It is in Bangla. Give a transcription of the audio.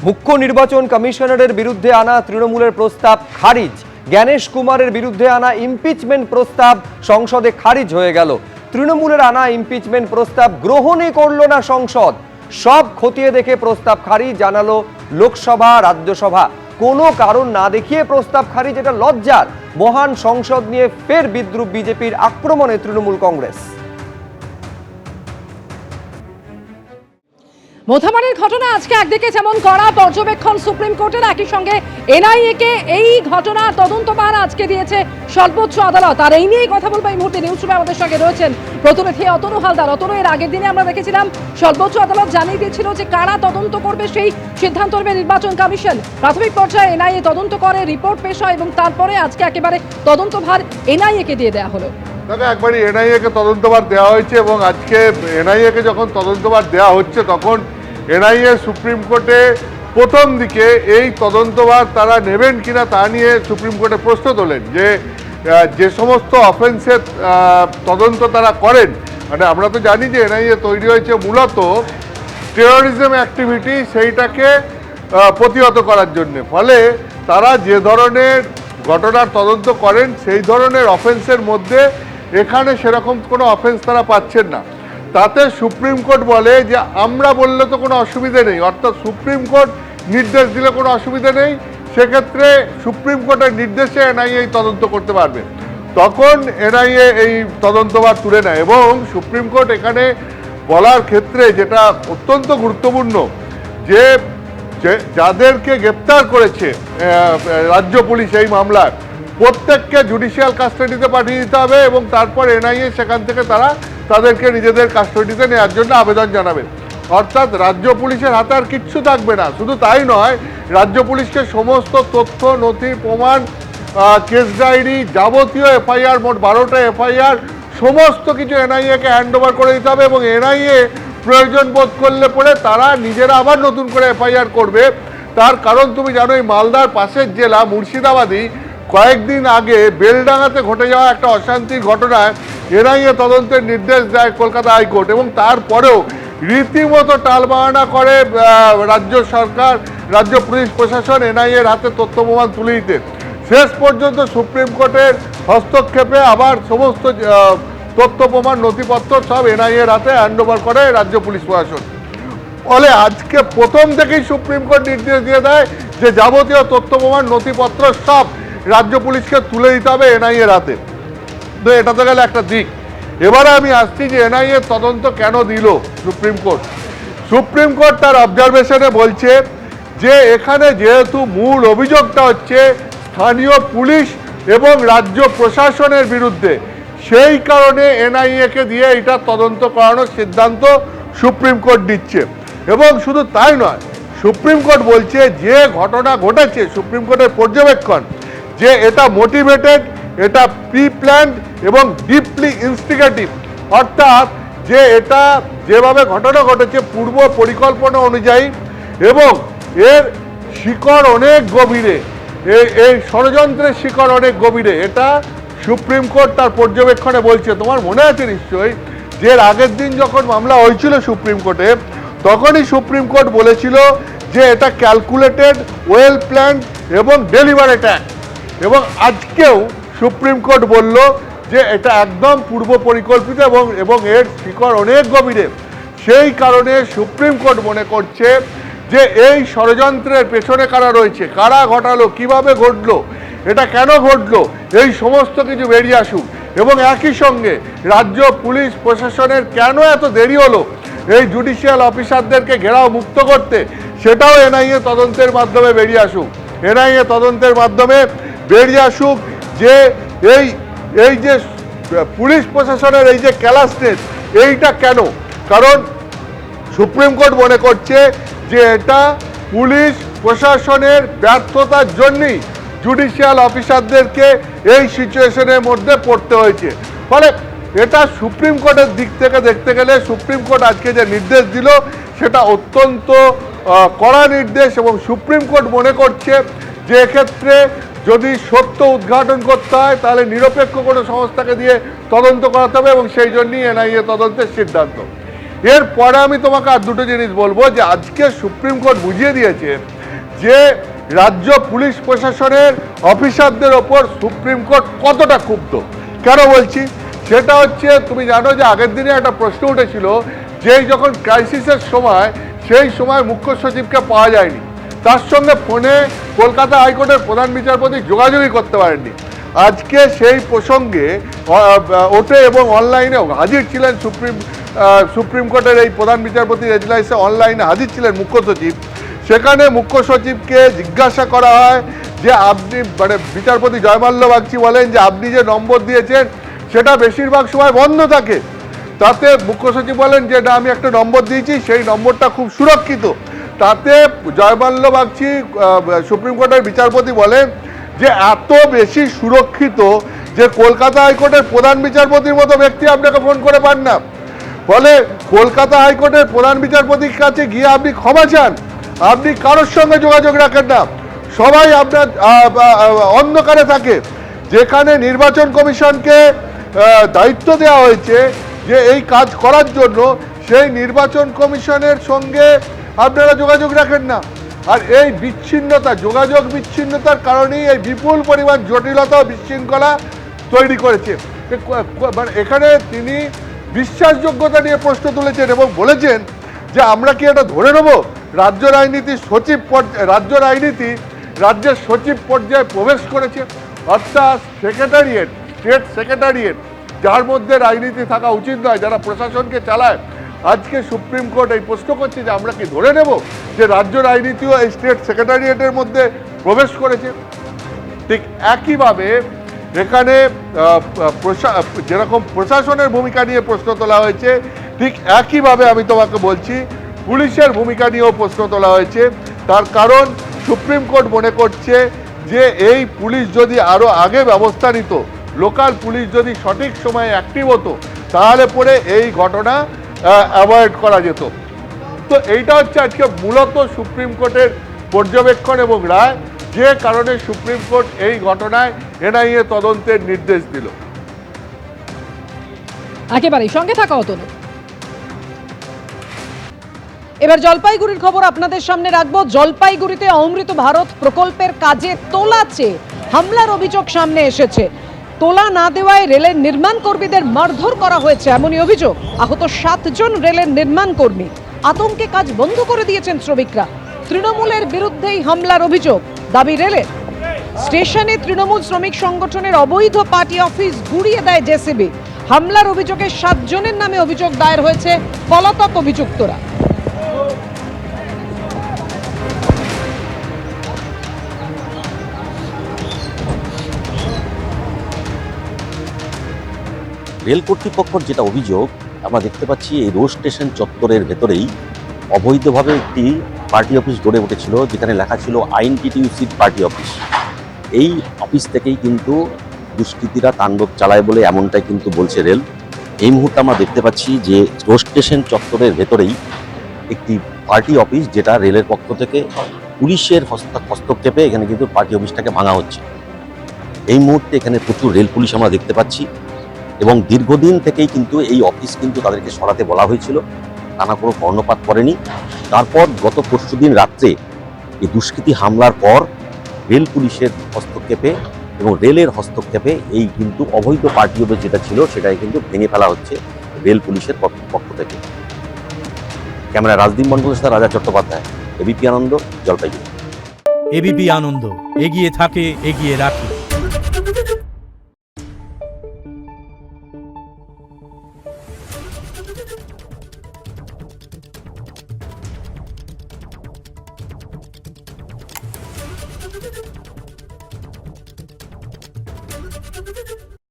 মুখ্য নির্বাচন কমিশনারের বিরুদ্ধে আনা তৃণমূলের প্রস্তাব খারিজ। জ্ঞানেশ কুমারের বিরুদ্ধে আনা ইমপিচমেন্ট প্রস্তাব সংসদে খারিজ হয়ে গেল। তৃণমূলের আনা ইমপিচমেন্ট প্রস্তাব গ্রহণই করল না সংসদ। সব খতিয়ে দেখে প্রস্তাব খারিজ জানালো লোকসভা রাজ্যসভা। কোনো কারণ না দেখিয়ে প্রস্তাব খারিজ, এটা লজ্জার। মহান সংসদ নিয়ে ফের বিদ্রুপ বিজেপির, আক্রমণে তৃণমূল কংগ্রেস। মোথাবাড়ির ঘটনা আজকে একদিকে যেমন কড়া পর্যবেক্ষণ সুপ্রিম কোর্টের, একই সঙ্গে এনআইএ কে এই ঘটনা তদন্তভার আজকে দিয়েছে সর্বোচ্চ আদালত। আর এই নিয়েই কথা বলবো এই মুহূর্তে। নিউজ রুমে আমাদের সঙ্গে রয়েছেন প্রতিনিধি অতনু হালদার। অতনু, এর আগের দিনে আমরা দেখেছিলাম সর্বোচ্চ আদালত জানিয়ে দিয়েছিল যে কারা তদন্ত করবে সেই সিদ্ধান্ত নেবে নির্বাচন কমিশন। প্রাথমিক পর্যায়ে এনআইএ তদন্ত করে, রিপোর্ট পেশ হয় এবং তারপরে আজকে একেবারে তদন্তভার এনআইএ কে দিয়ে দেওয়া হলো। দেখো, একবারই এনআইএ কে তদন্তভার দেওয়া হয়েছে এবং আজকে এনআইএ কে যখন তদন্তভার দেওয়া হচ্ছে তখন এনআইএ সুপ্রিম কোর্টে প্রথম দিকে এই তদন্তভার তারা নেবেন কিনা তা নিয়ে সুপ্রিম কোর্টে প্রশ্ন তোলেন যে সমস্ত অফেন্সের তদন্ত তারা করেন। মানে আমরা তো জানি যে এনআইএ তৈরি হয়েছে মূলত টেরোরিজম অ্যাক্টিভিটি সেইটাকে প্রতিহত করার জন্য। ফলে তারা যে ধরনের ঘটনার তদন্ত করেন সেই ধরনের অফেন্সের মধ্যে এখানে সেরকম কোনো অফেন্স তারা পাচ্ছেন না। তাতে সুপ্রিম কোর্ট বলে যে আমরা বললে তো কোনো অসুবিধে নেই, অর্থাৎ সুপ্রিম কোর্ট নির্দেশ দিলে কোনো অসুবিধা নেই, সেক্ষেত্রে সুপ্রিম কোর্টের নির্দেশে এনআইএ তদন্ত করতে পারবে। তখন এনআইএ এই তদন্তভার তুলে নেয় এবং সুপ্রিম কোর্ট এখানে বলার ক্ষেত্রে যেটা অত্যন্ত গুরুত্বপূর্ণ যে যাদেরকে গ্রেপ্তার করেছে রাজ্য পুলিশ এই মামলায় প্রত্যেককে জুডিশিয়াল কাস্টাডিতে পাঠিয়ে দিতে হবে এবং তারপর এনআইএ সেখান থেকে তাদেরকে নিজেদের কাস্টাডিতে নেওয়ার জন্য আবেদন জানাবে। অর্থাৎ রাজ্য পুলিশের হাতে আর কিচ্ছু থাকবে না। শুধু তাই নয়, রাজ্য পুলিশকে সমস্ত তথ্য, নথি, প্রমাণ, কেস ডায়েরি, যাবতীয় এফআইআর, মোট 12টা এফআইআর, সমস্ত কিছু এনআইএকে হ্যান্ড ওভার করে দিতে হবে এবং এনআইএ প্রয়োজন বোধ করলে পরে তারা নিজেরা আবার নতুন করে এফআইআর করবে। তার কারণ তুমি জানো, এই মালদার পাশের জেলা মুর্শিদাবাদই কয়েকদিন আগে বেলডাঙ্গাতে ঘটে যাওয়া একটা অশান্তির ঘটনায় এনআইএ তদন্তের নির্দেশ দেয় কলকাতা হাইকোর্ট এবং তারপরেও রীতিমতো টালবাহানা করে রাজ্য সরকার, রাজ্য পুলিশ প্রশাসন এনআইএর হাতে তথ্য প্রমাণ তুলে দিতে। শেষ পর্যন্ত সুপ্রিম কোর্টের হস্তক্ষেপে আবার সমস্ত তথ্য প্রমাণ, নথিপত্র সব এনআইএর হাতে হ্যান্ডওভার করে রাজ্য পুলিশ প্রশাসন। ফলে আজকে প্রথম থেকেই সুপ্রিম কোর্ট নির্দেশ দিয়ে দেয় যে যাবতীয় তথ্য প্রমাণ, নথিপত্র সব রাজ্য পুলিশকে তুলে দিতে হবে এনআইএর হাতে। তো এটা তো গেল একটা দিক। এবারে আমি আসছি যে এনআইএ তদন্ত কেন দিল সুপ্রিম কোর্ট। সুপ্রিম কোর্ট তার অবজারভেশনে বলছে যে এখানে যেহেতু মূল অভিযোগটা হচ্ছে স্থানীয় পুলিশ এবং রাজ্য প্রশাসনের বিরুদ্ধে, সেই কারণে এনআইএকে দিয়ে এটা তদন্ত করানোর সিদ্ধান্ত সুপ্রিম কোর্ট দিচ্ছে। এবং শুধু তাই নয়, সুপ্রিম কোর্ট বলছে যে ঘটনা ঘটেছে, সুপ্রিম কোর্টের পর্যবেক্ষণ যে এটা মোটিভেটেড, এটা প্রি প্ল্যান্ড এবং ডিপলি ইনস্টিগেটিভ। অর্থাৎ যে এটা যেভাবে ঘটনা ঘটেছে পূর্ব পরিকল্পনা অনুযায়ী এবং এর শিকড় অনেক গভীরে, এই ষড়যন্ত্রের শিকড় অনেক গভীরে, এটা সুপ্রিম কোর্ট তার পর্যবেক্ষণে বলছে। তোমার মনে আছে নিশ্চয়ই যে আগের দিন যখন মামলা হয়েছিল সুপ্রিম কোর্টে, তখনই সুপ্রিম কোর্ট বলেছিল যে এটা ক্যালকুলেটেড, ওয়েল প্ল্যান্ড এবং ডেলিভারেট অ্যাক্ট। এবং আজকেও সুপ্রিম কোর্ট বলল যে এটা একদম পূর্ব পরিকল্পিত এবং এর শিকড় অনেক গভীরে। সেই কারণে সুপ্রিম কোর্ট মনে করছে যে এই ষড়যন্ত্রের পেছনে কারা রয়েছে, কারা ঘটালো, কিভাবে ঘটলো, এটা কেন ঘটলো, এই সমস্ত কিছু বেরিয়ে আসুক। এবং একই সঙ্গে রাজ্য পুলিশ প্রশাসনের কেন এত দেরি হলো এই জুডিশিয়াল অফিসারদেরকে ঘেরাও মুক্ত করতে, সেটাও এনআইএ তদন্তের মাধ্যমে বেরিয়ে আসুক। এনআইএ তদন্তের মাধ্যমে বেরিয়ে আসুক যে এই যে পুলিশ প্রশাসনের এই যে ক্যালাসনেস, এইটা কেন। কারণ সুপ্রিম কোর্ট মনে করছে যে এটা পুলিশ প্রশাসনের ব্যর্থতার জন্যই জুডিশিয়াল অফিসারদেরকে এই সিচুয়েশনের মধ্যে পড়তে হয়েছে। ফলে এটা সুপ্রিম কোর্টের দিক থেকে দেখতে গেলে সুপ্রিম কোর্ট আজকে যে নির্দেশ দিল সেটা অত্যন্ত কড়া নির্দেশ এবং সুপ্রিম কোর্ট মনে করছে যে এক্ষেত্রে যদি সত্য উদ্ঘাটন করতে হয় তাহলে নিরপেক্ষ কোনো সংস্থাকে দিয়ে তদন্ত করাতে হবে এবং সেই জন্যই এনআইএ তদন্তের সিদ্ধান্ত। এরপরে আমি তোমাকে আর দুটো জিনিস বলবো যে আজকে সুপ্রিম কোর্ট বুঝিয়ে দিয়েছে যে রাজ্য পুলিশ প্রশাসনের অফিসারদের ওপর সুপ্রিম কোর্ট কতটা ক্ষুব্ধ। কেন বলছি, সেটা হচ্ছে তুমি জানো যে আগের দিনে একটা প্রশ্ন উঠেছিল যে যখন ক্রাইসিসের সময় সেই সময় মুখ্য সচিবকে পাওয়া যায়নি, তার সঙ্গে ফোনে কলকাতা হাইকোর্টের প্রধান বিচারপতি যোগাযোগই করতে পারেননি। আজকে সেই প্রসঙ্গে ওটে এবং অনলাইনেও হাজির ছিলেন সুপ্রিম কোর্টের এই প্রধান বিচারপতি এজলাইসে অনলাইনে হাজির ছিলেন মুখ্য সচিব। সেখানে মুখ্য সচিবকে জিজ্ঞাসা করা হয় যে আপনি মানে বিচারপতি জয়মাল্য বাগচি বলেন যে আপনি যে নম্বর দিয়েছেন সেটা বেশিরভাগ সময় বন্ধ থাকে। তাতে মুখ্য সচিব বলেন যে না, আমি একটা নম্বর দিয়েছি, সেই নম্বরটা খুব সুরক্ষিত। তাতে জয়মাল্য বাগচি সুপ্রিম কোর্টের বিচারপতি বলেন যে এত বেশি সুরক্ষিত যে কলকাতা হাইকোর্টের প্রধান বিচারপতির মতো ব্যক্তি আপনাকে ফোন করে পান না। ফলে কলকাতা হাইকোর্টের প্রধান বিচারপতির কাছে গিয়ে আপনি ক্ষমা চান, আপনি কারোর সঙ্গে যোগাযোগ রাখেন না, সবাই আপনার অন্ধকারে থাকে। যেখানে নির্বাচন কমিশনকে দায়িত্ব দেওয়া হয়েছে যে এই কাজ করার জন্য, সেই নির্বাচন কমিশনের সঙ্গে আপনারা যোগাযোগ রাখেন না। আর এই বিচ্ছিন্নতা, যোগাযোগ বিচ্ছিন্নতার কারণেই এই বিপুল পরিমাণ জটিলতা ও বিশৃঙ্খলা তৈরি করেছে। মানে এখানে তিনি বিশ্বাসযোগ্যতা নিয়ে প্রশ্ন তুলেছেন এবং বলেছেন যে আমরা কি এটা ধরে নেব রাজ্য রাজনীতি সচিব রাজ্যের সচিব পর্যায়ে প্রবেশ করেছে, অর্থাৎ সেক্রেটারিয়েট, স্টেট সেক্রেটারিয়েট, যার মধ্যে রাজনীতি থাকা উচিত নয়, যারা প্রশাসনকে চালায়। আজকে সুপ্রিম কোর্ট এই প্রশ্ন করছে যে আমরা কি ধরে নেব যে রাজ্য রাজনীতিও এই স্টেট সেক্রেটারিয়েটের মধ্যে প্রবেশ করেছে। ঠিক একইভাবে এখানে যেরকম প্রশাসনের ভূমিকা নিয়ে প্রশ্ন তোলা হয়েছে, ঠিক একইভাবে আমি তোমাকে বলছি পুলিশের ভূমিকা নিয়েও প্রশ্ন তোলা হয়েছে। তার কারণ সুপ্রিম কোর্ট মনে করছে যে এই পুলিশ যদি আরও আগে ব্যবস্থা নিত, লোকাল পুলিশ যদি সঠিক সময়ে অ্যাক্টিভ হতো, তাহলে পরে এই ঘটনা অ্যাভয়েড করা যেত। তো এইটা হচ্ছে আজকে মূলত সুপ্রিম কোর্টের পর্যবেক্ষণ এবং রায়, যে কারণে সুপ্রিম কোর্ট এই ঘটনায় এনআইএ তদন্তের নির্দেশ দিল। একেবারেই সঙ্গে থাকা হতো না। এবার জলপাইগুড়ির খবর আপনাদের সামনে রাখবো। জলপাইগুড়িতে অমৃত ভারত প্রকল্পের কাজে তোলাচে হামলার অভিযোগ সামনে এসেছে। তোলা না দেওয়ায় রেলের নির্মাণ কর্মীদের মারধর করা হয়েছে, এমনই অভিযোগ। আহত 7 জন রেলের নির্মাণ কর্মী। আতঙ্কে কাজ বন্ধ করে দিয়েছেন শ্রমিকরা। তৃণমূলের বিরুদ্ধেই হামলার অভিযোগ, দাবি রেলের। স্টেশনে তৃণমূল শ্রমিক সংগঠনের অবৈধ পার্টি অফিস গুড়িয়ে দেয় জেসিবি। হামলার অভিযোগে 7 জনের নামে অভিযোগ দায়ের হয়েছে, পলাতক অভিযুক্তরা। রেল কর্তৃপক্ষের যেটা অভিযোগ আমরা দেখতে পাচ্ছি, এই রোড স্টেশন চত্বরের ভেতরেই অবৈধভাবে একটি পার্টি অফিস গড়ে উঠেছিল, যেখানে লেখা ছিল আইএনটিটিইউসির পার্টি অফিস। এই অফিস থেকেই কিন্তু দুষ্কৃতীরা তাণ্ডব চালায় বলে এমনটাই কিন্তু বলছে রেল। এই মুহূর্তে আমরা দেখতে পাচ্ছি যে রোড স্টেশন চত্বরের ভেতরেই একটি পার্টি অফিস, যেটা রেলের পক্ষ থেকে পুলিশের হস্তক্ষেপে এখানে কিন্তু পার্টি অফিসটাকে ভাঙা হচ্ছে। এই মুহূর্তে এখানে প্রচুর রেল পুলিশ আমরা দেখতে পাচ্ছি এবং দীর্ঘদিন থেকেই কিন্তু এই অফিস কিন্তু তাদেরকে সরাতে বলা হয়েছিল, তারা কোনো কর্ণপাত করেনি। তারপর গত পরশুদিন রাত্রে এই দুষ্কৃতী হামলার পর রেল পুলিশের হস্তক্ষেপে এবং রেলের হস্তক্ষেপে এই কিন্তু অবৈধ পার্টি অফিস যেটা ছিল সেটাই কিন্তু ভেঙে ফেলা হচ্ছে রেল পুলিশের পক্ষ থেকে। ক্যামেরা রাজদীপ মন্ডলের সাথে রাজা চট্টোপাধ্যায়, এবিপি আনন্দ, জলপাইগুড়ি। এবিপি আনন্দ, এগিয়ে থাকে, এগিয়ে রাখে।